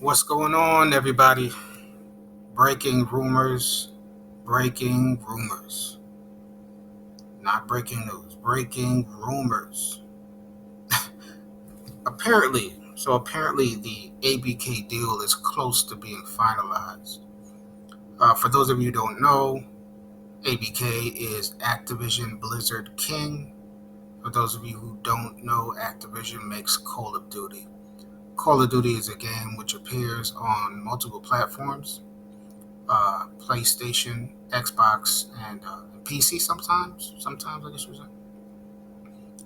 What's going on, everybody? Breaking rumors, breaking rumors. Not breaking news, breaking rumors. Apparently, the ABK deal is close to being finalized. For those of you who don't know, ABK is Activision Blizzard King. For those of you who don't know, Activision makes Call of Duty. Call of Duty is a game which appears on multiple platforms. PlayStation, Xbox, and PC sometimes I guess you say.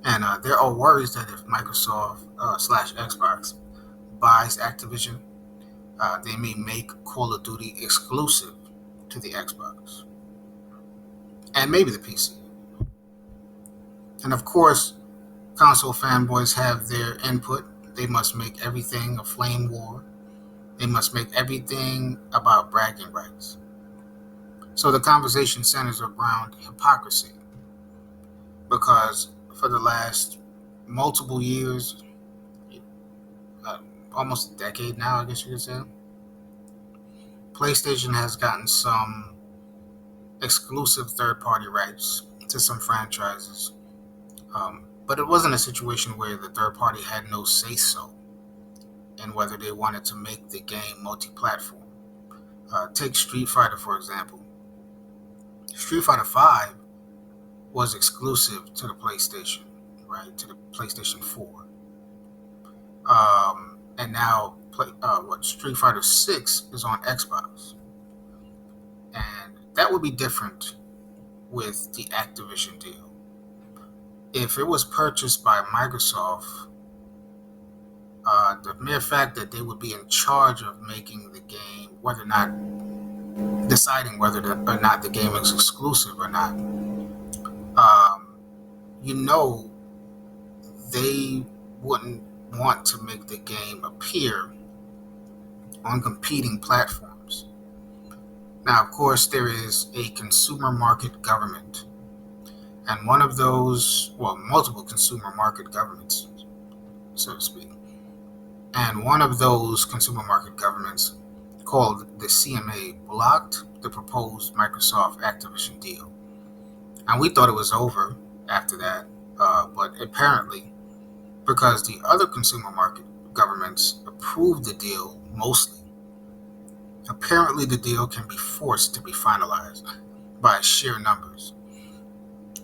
And there are worries that if Microsoft slash Xbox buys Activision, they may make Call of Duty exclusive to the Xbox and maybe the PC. And of course, console fanboys have their input. They must make everything a flame war. They must make everything about bragging rights. So the conversation centers around hypocrisy because for the last multiple years, uh, almost a decade now, I guess you could say, PlayStation has gotten some exclusive third-party rights to some franchises, but it wasn't a situation where the third party had no say-so in whether they wanted to make the game multi-platform. Take Street Fighter, for example. Street Fighter 5 was exclusive to the PlayStation, right, to the PlayStation 4. And now Street Fighter 6 is on Xbox. And that would be different with the Activision deal. If it was purchased by Microsoft, the mere fact that they would be in charge of making the game, whether or not deciding whether or not the game is exclusive or not, um, you know, they wouldn't want to make the game appear on competing platforms. Now, of course, there is a consumer market government, and one of those, well, multiple consumer market governments, so to speak, and one of those consumer market governments, called the CMA, blocked the proposed Microsoft Activision deal. And we thought it was over after that, but apparently, because the other consumer market governments approved the deal mostly, apparently the deal can be forced to be finalized by sheer numbers.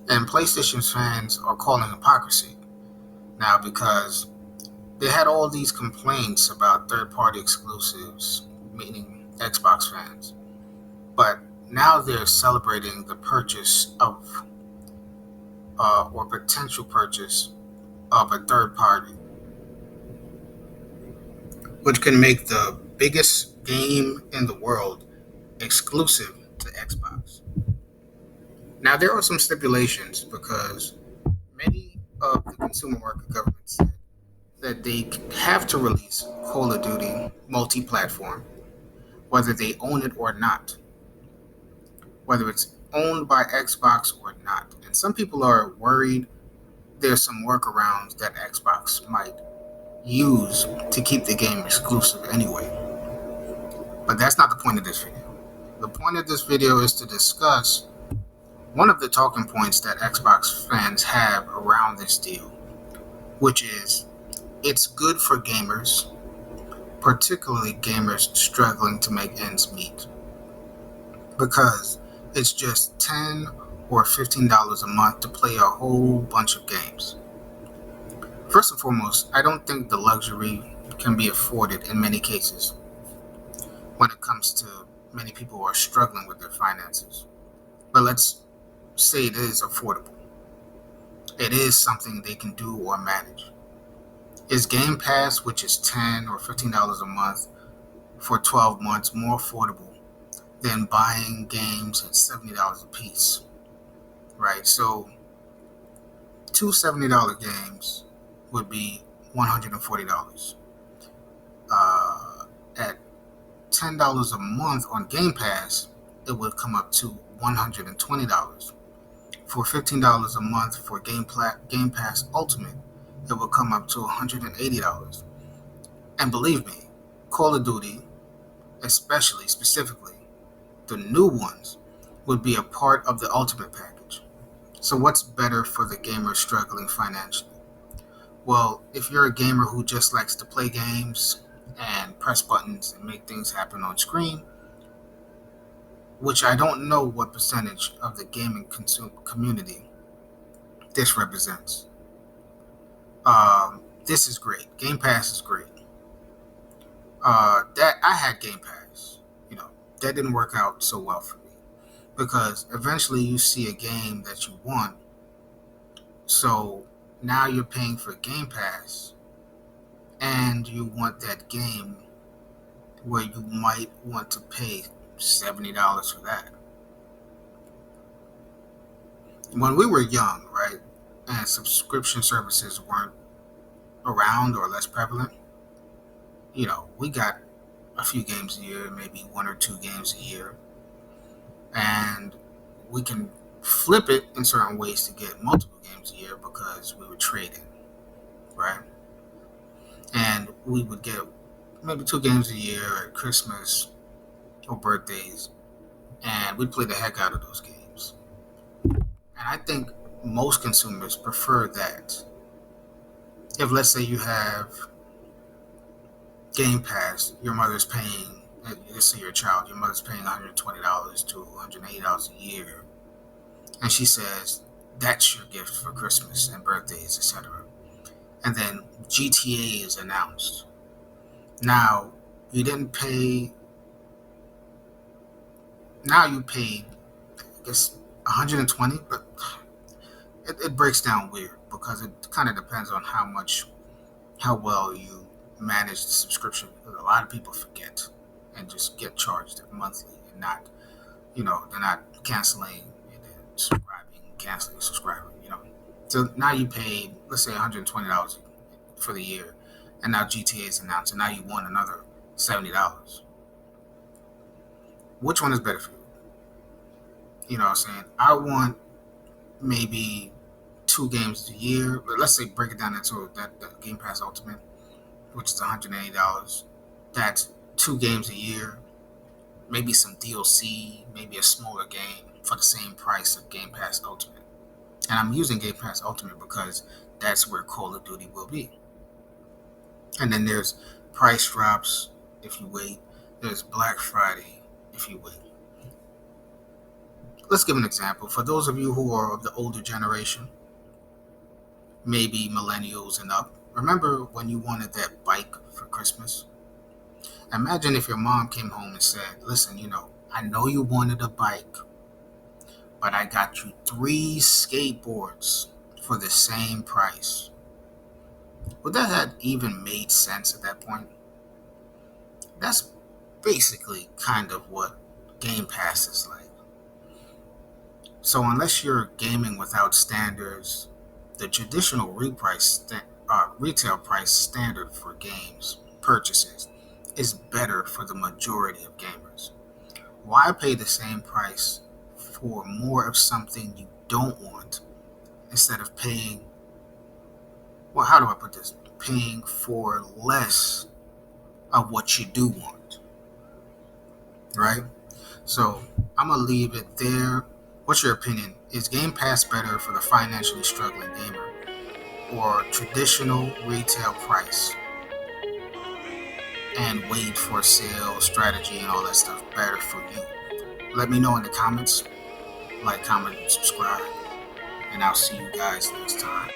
And PlayStation fans are calling hypocrisy now because they had all these complaints about third-party exclusives, meaning Xbox fans. But now they're celebrating the purchase of, or potential purchase of a third party, which can make the biggest game in the world exclusive to Xbox. Now, there are some stipulations because many of the consumer market governments said that they have to release Call of Duty multi platform, whether they own it or not, whether it's owned by Xbox or not. And some people are worried there's some workarounds that Xbox might use to keep the game exclusive anyway. But that's not the point of this video. The point of this video is to discuss one of the talking points that Xbox fans have around this deal, which is it's good for gamers, particularly gamers struggling to make ends meet, because it's just $10 or $15 a month to play a whole bunch of games. First and foremost, I don't think the luxury can be afforded in many cases when it comes to many people who are struggling with their finances. But let's say it is affordable. It is something they can do or manage. Is GamePass, which is $10 or $15 a month for 12 months, more affordable than buying games at $70 a piece? Right? So, two $70 games would be $140. At $10 a month on Game Pass, it would come up to $120. For $15 a month for Game Pass Ultimate, it will come up to $180. And believe me, Call of Duty, especially, specifically, the new ones, would be a part of the Ultimate package. So what's better for the gamer struggling financially? Well, if you're a gamer who just likes to play games and press buttons and make things happen on screen, which I don't know what percentage of the gaming community this represents. This is great. Game Pass is great. That I had Game Pass. You know, that didn't work out so well for me because eventually you see a game that you want, so now you're paying for Game Pass, and you want that game where you might want to pay $70 for that. When we were young, right, and subscription services weren't around or less prevalent, we got a few games a year, maybe one or two games a year, and we can flip it in certain ways to get multiple games a year because we would trade in, right? And we would get maybe two games a year at Christmas or birthdays, and we'd play the heck out of those games. And I think most consumers prefer that. If, let's say, you have Game Pass, your mother's paying, let's say you're a child, your mother's paying $120 to $180 a year, and she says that's your gift for Christmas and birthdays, etc. And then GTA is announced. Now, you didn't pay, now you paid, I guess, 120, but it breaks down weird because it kind of depends on how well you manage the subscription. Because a lot of people forget and just get charged monthly and not, they're not canceling and then subscribing, canceling, subscribing. So now you paid, let's say, $120 for the year, and now GTA is announced, and now you want another $70. Which one is better for you? You know what I'm saying? I want maybe two games a year, but let's say break it down into that Game Pass Ultimate, which is $180. That's two games a year, maybe some DLC, maybe a smaller game for the same price of Game Pass Ultimate. And I'm using Game Pass Ultimate because that's where Call of Duty will be. And then there's price drops if you wait. There's Black Friday if you wait. Let's give an example. For those of you who are of the older generation, maybe millennials and up, remember when you wanted that bike for Christmas? Imagine if your mom came home and said, listen, I know you wanted a bike, but I got you 3 skateboards for the same price. Would that have even made sense at that point? That's basically kind of what Game Pass is like. So unless you're gaming without standards, the traditional retail price standard for games purchases is better for the majority of gamers. Why pay the same price for more of something you don't want instead of paying, well, how do I put this? Paying for less of what you do want, right? So I'm going to leave it there. What's your opinion? Is Game Pass better for the financially struggling gamer, or traditional retail price and wait for sale strategy and all that stuff better for you? Let me know in the comments. Like, comment, and subscribe, and I'll see you guys next time.